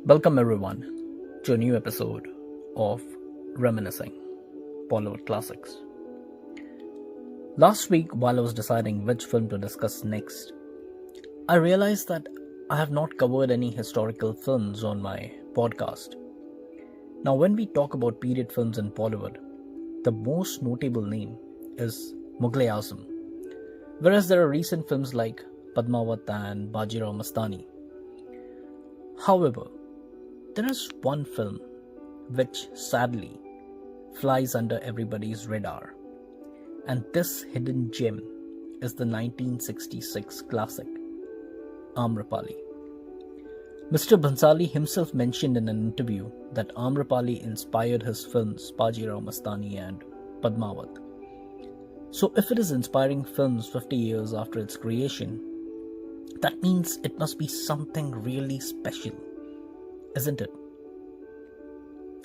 Welcome everyone to a new episode of Reminiscing Bollywood Classics. Last week, while I was deciding which film to discuss next, I realized that I have not covered any historical films on my podcast. Now, when we talk about period films in Bollywood, the most notable name is Mughal-e-Azam, whereas there are recent films like Padmavat and Bajirao Mastani. However, there is one film which sadly flies under everybody's radar, and this hidden gem is the 1966 classic Amrapali. Mr. Bhansali himself mentioned in an interview that Amrapali inspired his films Bajirao Mastani and Padmavat. So if it is inspiring films 50 years after its creation, that means it must be something really special, isn't it?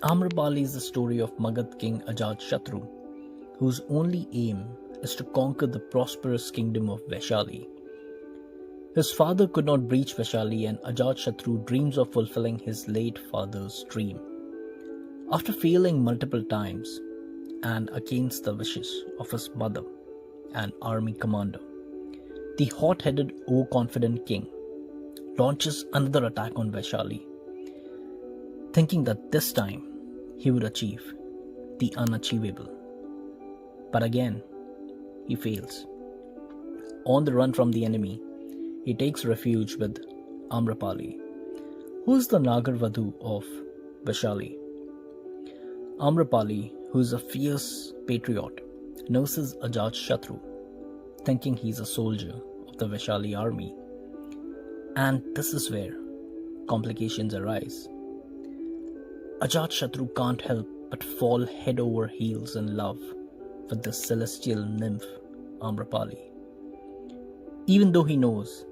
Amrapali is the story of Magad king Ajat-Shatru, whose only aim is to conquer the prosperous kingdom of Vaishali. His father could not breach Vaishali, and Ajat-Shatru dreams of fulfilling his late father's dream. After failing multiple times, and against the wishes of his mother, an army commander, the hot-headed, overconfident king launches another attack on Vaishali, thinking that this time he would achieve the unachievable. But again, he fails. On the run from the enemy, he takes refuge with Amrapali, who is the Nagar Vadhu of Vaishali. Amrapali, who is a fierce patriot, nurses Ajat-Shatru, thinking he's a soldier of the Vaishali army. And this is where complications arise. Ajat-Shatru can't help but fall head over heels in love with the celestial nymph Amrapali, even though he knows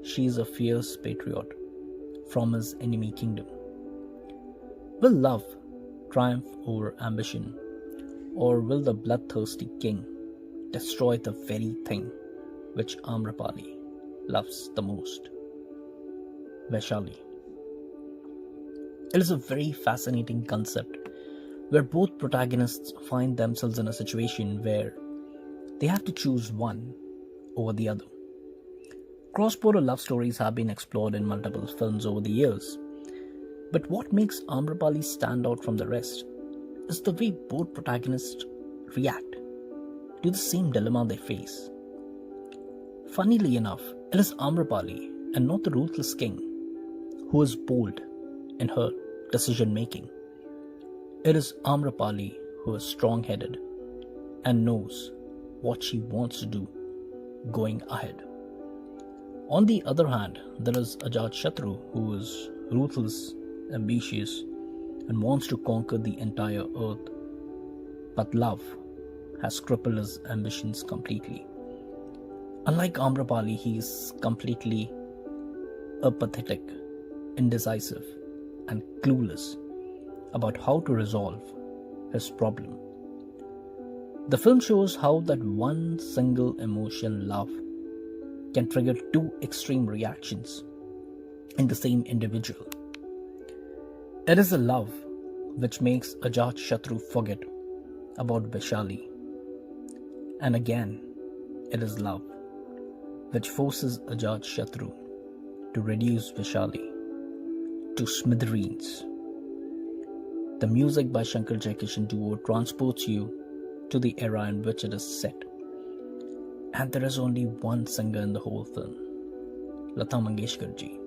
she is a fierce patriot from his enemy kingdom. Will love triumph over ambition, or will the bloodthirsty king destroy the very thing which Amrapali loves the most? Vaishali. It is a very fascinating concept where both protagonists find themselves in a situation where they have to choose one over the other. Cross-border love stories have been explored in multiple films over the years, but what makes Amrapali stand out from the rest is the way both protagonists react to the same dilemma they face. Funnily enough, it is Amrapali and not the ruthless king who is bold in her decision making. It is Amrapali who is strong-headed and knows what she wants to do going ahead. On the other hand, there is Ajat-Shatru, who is ruthless, ambitious, and wants to conquer the entire earth. But love has crippled his ambitions completely. Unlike Amrapali, he is completely apathetic, indecisive, and clueless about how to resolve his problem. The film shows how that one single emotion, love, can trigger two extreme reactions in the same individual. It is a love which makes Ajat-Shatru forget about Vaishali. And again, it is love which forces Ajat-Shatru to reduce Vaishali to smithereens. The music by Shankar Jaikishan duo transports you to the era in which it is set. And there is only one singer in the whole film, Lata Mangeshkar ji.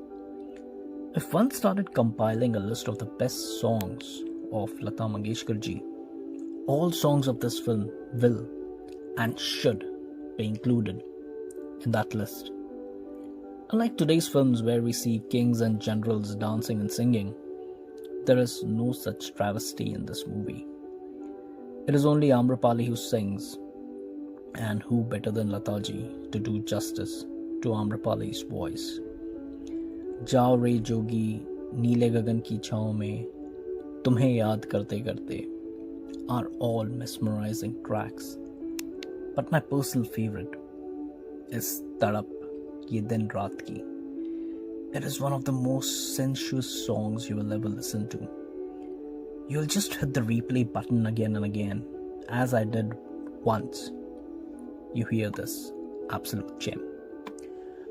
If one started compiling a list of the best songs of Lata Mangeshkar ji, all songs of this film will and should be included in that list. Unlike today's films where we see kings and generals dancing and singing, there is no such travesty in this movie. It is only Amrapali who sings, and who better than Lataji to do justice to Amrapali's voice. Jao re jogi, neele gagan ki chhaon mein, tumhe yaad karte karte are all mesmerizing tracks. But my personal favorite is Tadap Ye Din Raat Ki. It is one of the most sensuous songs you will ever listen to. You'll just hit the replay button again and again, as I did once. You hear this absolute gem.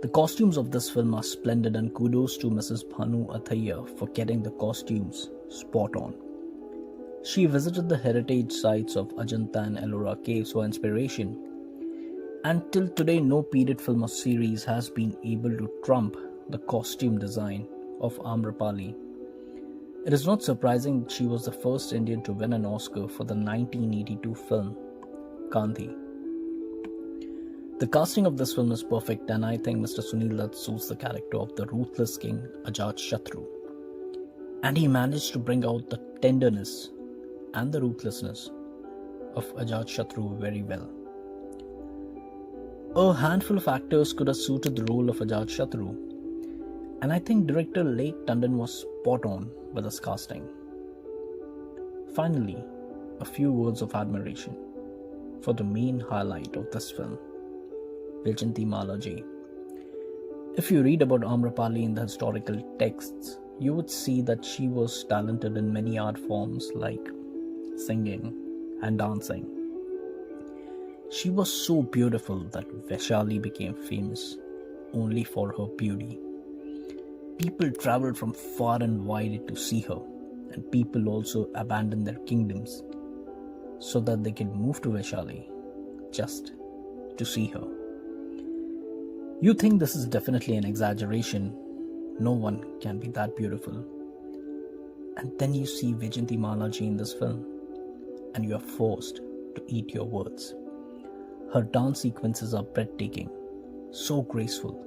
The costumes of this film are splendid, and kudos to Mrs. Bhanu Athaiya for getting the costumes spot on. She visited the heritage sites of Ajanta and Ellora caves for inspiration, and till today no period film or series has been able to trump the costume design of Amrapali. It is not surprising that she was the first Indian to win an Oscar for the 1982 film Gandhi. The casting of this film is perfect, and I think Mr. Sunil Dutt suits the character of the ruthless king Ajat-Shatru. And he managed to bring out the tenderness and the ruthlessness of Ajat-Shatru very well. A handful of actors could have suited the role of Ajat-Shatru, and I think director Lake Tandon was spot on with his casting. Finally, a few words of admiration for the main highlight of this film, Vaijayanti Mala ji. If you read about Amrapali in the historical texts, you would see that she was talented in many art forms like singing and dancing. She was so beautiful that Vaishali became famous only for her beauty. People traveled from far and wide to see her, and people also abandoned their kingdoms so that they could move to Vaishali just to see her. You think this is definitely an exaggeration. No one can be that beautiful. And then you see Vaijayanti Mala ji in this film, and you are forced to eat your words. Her dance sequences are breathtaking, so graceful,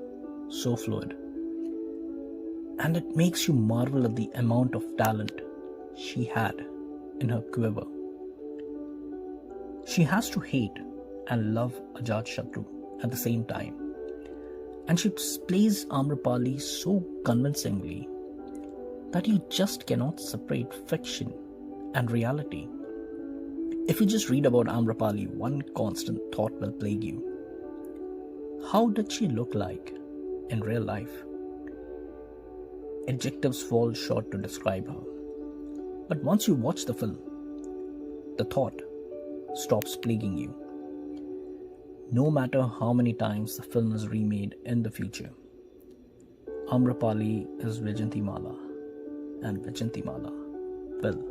so fluid. And it makes you marvel at the amount of talent she had in her quiver. She has to hate and love Ajat-Shatru at the same time. And she plays Amrapali so convincingly that you just cannot separate fiction and reality. If you just read about Amrapali, one constant thought will plague you. How did she look like in real life? Adjectives fall short to describe her. But once you watch the film, the thought stops plaguing you. No matter how many times the film is remade in the future, Amrapali is Vaijayanti Mala, and Vaijayanti Mala will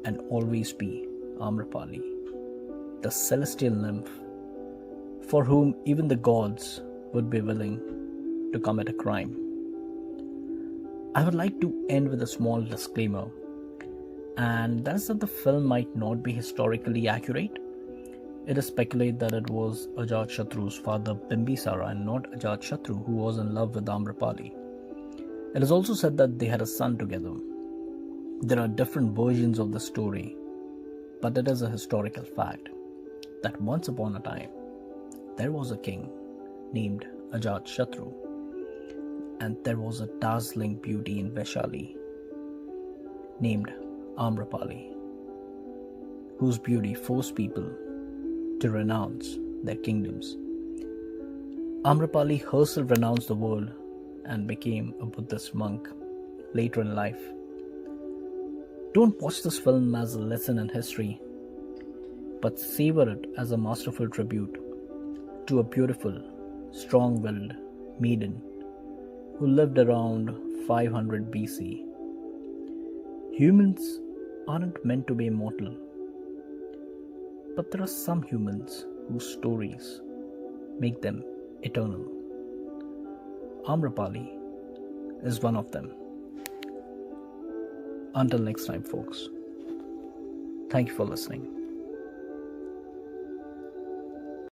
and always be Amrapali, the celestial nymph for whom even the gods would be willing to commit a crime. I would like to end with a small disclaimer, and that is that the film might not be historically accurate. It is speculated that it was Ajat-Shatru's father Bimbisara and not Ajat-Shatru who was in love with Amrapali. It is also said that they had a son together. There are different versions of the story, but it is a historical fact that once upon a time, there was a king named Ajat-Shatru, and there was a dazzling beauty in Vaishali named Amrapali, whose beauty forced people to renounce their kingdoms. Amrapali herself renounced the world and became a Buddhist monk later in life. Don't watch this film as a lesson in history, but savor it as a masterful tribute to a beautiful, strong-willed maiden who lived around 500 BC. Humans aren't meant to be immortal, but there are some humans whose stories make them eternal. Amrapali is one of them. Until next time, folks. Thank you for listening.